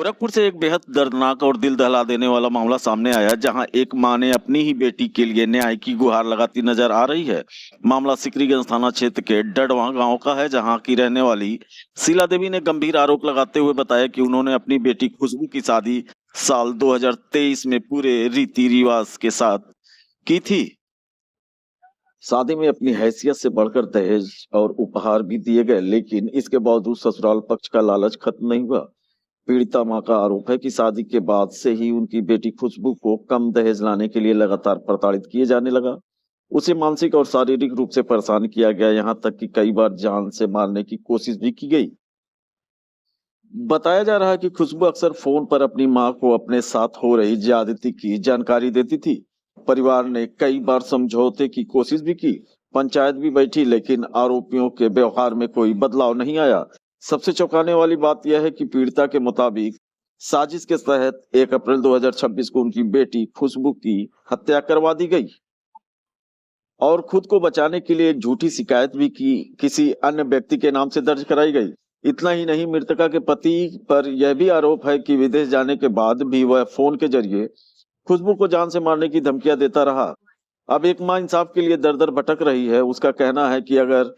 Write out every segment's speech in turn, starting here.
गोरखपुर से एक बेहद दर्दनाक और दिल दहला देने वाला मामला सामने आया, जहां एक मां ने अपनी ही बेटी के लिए न्याय की गुहार लगाती नजर आ रही है। मामला सिकरीगंज थाना क्षेत्र के डडवा गांव का है, जहां की रहने वाली शीला देवी ने गंभीर आरोप लगाते हुए बताया कि उन्होंने अपनी बेटी खुशबू की शादी साल 2023 में पूरे रीति रिवाज के साथ की थी। शादी में अपनी हैसियत से बढ़कर दहेज और उपहार भी दिए गए, लेकिन इसके बावजूद ससुराल पक्ष का लालच खत्म नहीं हुआ। पीड़िता मां का आरोप है कि शादी के बाद से ही उनकी बेटी खुशबू को कम दहेज लाने के लिए लगातार प्रताड़ित किए जाने लगा। उसे मानसिक और शारीरिक रूप से परेशान किया गया, यहाँ तक कि कई बार जान से मारने की कोशिश भी की गई। बताया जा रहा है कि खुशबू अक्सर फोन पर अपनी मां को अपने साथ हो रही ज्यादती की जानकारी देती थी। परिवार ने कई बार समझौते की कोशिश भी की, पंचायत भी बैठी, लेकिन आरोपियों के व्यवहार में कोई बदलाव नहीं आया। सबसे चौंकाने वाली बात यह है कि पीड़िता के मुताबिक साजिश के तहत 1 अप्रैल 2026 को उनकी बेटी खुशबू की हत्या करवा दी गई और खुद को बचाने के लिए एक झूठी शिकायत भी की किसी अन्य व्यक्ति के नाम से दर्ज कराई गई। इतना ही नहीं, मृतका के पति पर यह भी आरोप है कि विदेश जाने के बाद भी वह फोन के जरिए खुशबू को जान से मारने की धमकियां देता रहा। अब एक मां इंसाफ के लिए दर दर भटक रही है। उसका कहना है कि अगर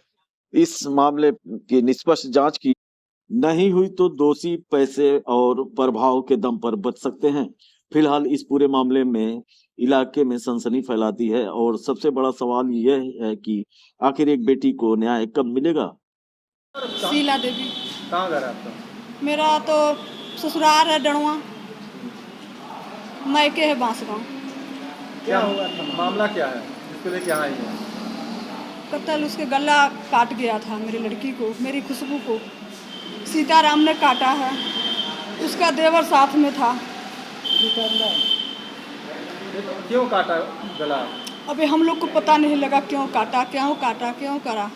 इस मामले की निष्पक्ष जांच की नहीं हुई तो दोषी पैसे और प्रभाव के दम पर बच सकते हैं। फिलहाल इस पूरे मामले में इलाके में सनसनी फैलाती है और सबसे बड़ा सवाल यह है कि आखिर एक बेटी को न्याय कब मिलेगा। शीला देवी। कहाँ घर है आपका? मेरा तो ससुराल है डड़वा, मायके है बांसगांव। क्या हुआ था? मामला क्या है जिसको लेके यहाँ आई है? कत्ल उसके गला काट गया था मेरी लड़की को, मेरी खुशबू को सीताराम ने काटा है। उसका देवर साथ में था। क्यों काटा गला? अभी हम लोग को पता नहीं लगा क्यों काटा, क्यों करा,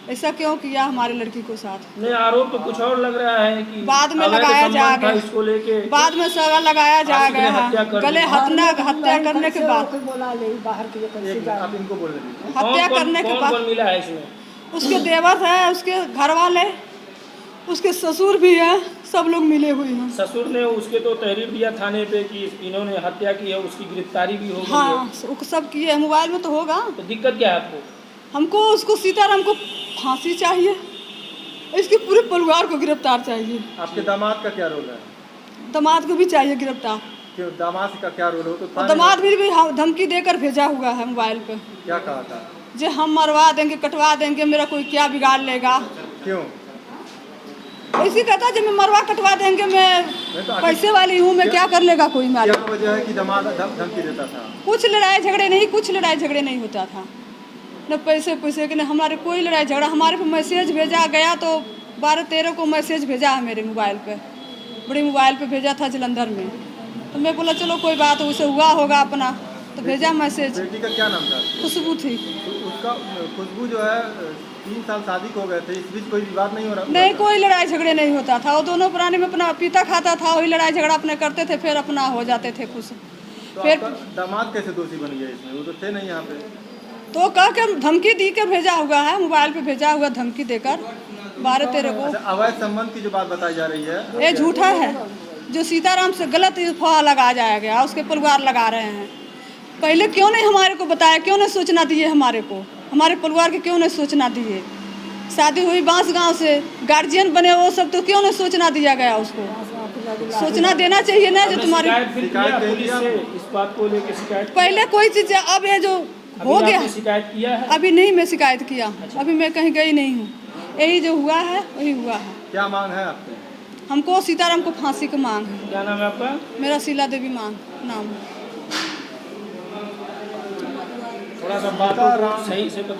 ऐसा क्यों किया हमारी लड़की को साथ। नहीं, आरोप तो कुछ और लग रहा है कि बाद में लगाया जाएगा, इसको लेके बाद में सगा लगाया जाएगा। गले हत्या करने के बाद आप इनको बोल दीजिए। हत्या करने के बाद मिला है इसमें? उसके देवर है, उसके घर वाले, उसके ससुर भी है, सब लोग मिले हुए हैं। ससुर ने उसके तो तहरीर दिया थाने पे कि इन्होंने हत्या की है, उसकी गिरफ्तारी भी हो गई हाँ, है। सब किए, मोबाइल में तो होगा। तो दिक्कत क्या है आपको? हमको उसको सीताराम को फांसी चाहिए, इसके पूरे परिवार को गिरफ्तार चाहिए। आपके दामाद का क्या रोल है? दामाद को भी चाहिए गिरफ्तार। क्यों दामाद का क्या रोल हो? तो दामाद भी धमकी देकर भेजा हुआ है मोबाइल पे। क्या कहा था? जो हम मरवा देंगे, कटवा देंगे, मेरा कोई क्या बिगाड़ लेगा। क्यों? ऐसी कहता जब मैं मरवा कटवा देंगे, मैं तो पैसे वाली हूँ, मैं क्या कर लेगा कोई मालूम। क्या वजह है कि दामाद धमकी देता था? कुछ लड़ाई झगड़े नहीं होता था, न पैसे के, न हमारे कोई लड़ाई झगड़ा। हमारे पे मैसेज भेजा गया तो 12-13 को मैसेज भेजा है मेरे मोबाइल पे, बड़ी मोबाइल पे भेजा था जलंधर में। तो मैं बोला चलो कोई बात, उसे हुआ होगा अपना, तो भेजा मैसेज। बेटी का क्या नाम था? खुशबू थी। तो उसका खुशबू जो है 3 साल शादी को हो गए थे, इस बीच कोई विवाद नहीं हो रहा? नहीं, कोई लड़ाई झगड़े नहीं होता था। वो दोनों प्राणी में अपना पीता खाता था, वही लड़ाई झगड़ा अपने करते थे, फिर अपना हो जाते थे खुश। तो फिर दामाद कैसे दोषी बन गया इसमें? वो तो थे नहीं यहाँ पे। तो कह के धमकी दी कर भेजा हुआ है, मोबाइल पे भेजा हुआ धमकी देकर 12-13 को। अच्छा, अवैध संबंध की जो बात बताई जा रही है ये झूठा है। जो सीताराम से गलत अफवाह लगाया जाएगा, उसके परिवार लगा रहे हैं। पहले क्यों नहीं हमारे को बताया, क्यों नहीं सूचना दिए हमारे को, हमारे परिवार के क्यों नहीं सूचना दिए। शादी हुई बांसगांव से, गार्जियन बने वो सब, तो क्यों नहीं सूचना दिया गया उसको। सूचना देना चाहिए ना। जो तुम्हारी इस बात को लेकर शिकायत पहले कोई चीज, अब ये जो हो गया, शिकायत किया है? अभी नहीं मैं शिकायत किया। अभी मैं कहीं गई नहीं हूँ, यही जो हुआ है वही हुआ है। क्या मांग है आपकी? हमको सीताराम को फांसी की मांग है। क्या नाम है आपका? मेरा शीला देवी नाम है। थोड़ा सा बात सही से